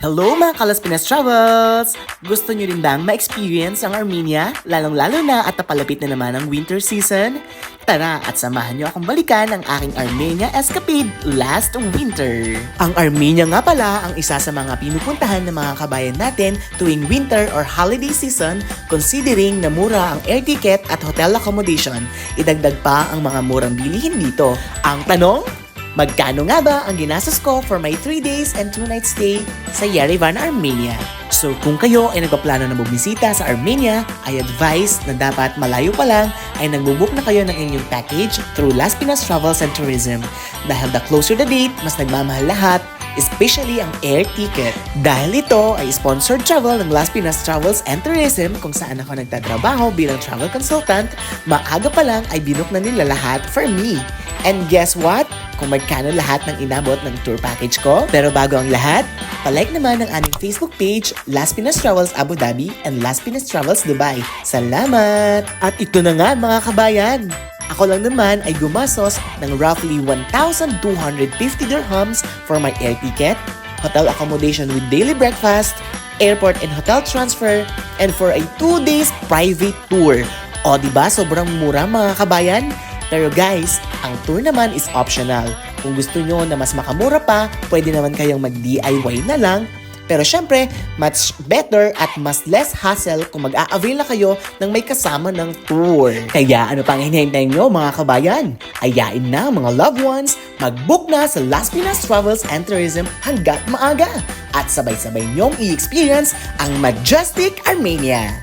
Hello mga Kalas Pinas Travels! Gusto nyo rin bang ma-experience ang Armenia? Lalong-lalo na at napalapit na naman ang winter season? Tara at samahan nyo akong balikan ang aking Armenia escapade last winter. Ang Armenia nga pala ang isa sa mga pinupuntahan ng mga kabayan natin tuwing winter or holiday season, considering na mura ang air ticket at hotel accommodation. Idagdag pa ang mga murang bilihin dito. Ang tanong? Magkano nga ba ang ginastos ko for my 3 days and 2 nights stay sa Yerevan, Armenia? So kung kayo ay nagpaplano na bumisita sa Armenia, I advise na dapat malayo pa lang ay nagbubook na kayo ng inyong package through Las Pinas Travels and Tourism. Dahil the closer the date, mas nagmamahal lahat, especially ang air ticket. Dahil ito ay sponsored travel ng Las Pinas Travels and Tourism kung saan ako nagtatrabaho bilang travel consultant, maaga pa lang ay binook na nila lahat for me. And guess what? Kung magkano lahat ng inabot ng tour package ko. Pero bago ang lahat, palike naman ang aming Facebook page, Las Pinas Travels Abu Dhabi and Las Pinas Travels Dubai. Salamat! At ito na nga mga kabayan! Ako lang naman ay gumasos ng roughly 1,250 dirhams for my air ticket, hotel accommodation with daily breakfast, airport and hotel transfer, and for a 2 days private tour. O diba sobrang mura mga kabayan? Pero guys, ang tour naman is optional. Kung gusto nyo na mas makamura pa, pwede naman kayong mag-DIY na lang. Pero syempre, much better at mas less hassle kung mag-a-avail na kayo ng may kasama ng tour. Kaya ano pang hinihintay nyo mga kabayan? Ayain na mga loved ones, mag-book na sa Las Pinas Travels and Tourism hanggat maaga. At sabay-sabay nyong i-experience ang Majestic Armenia.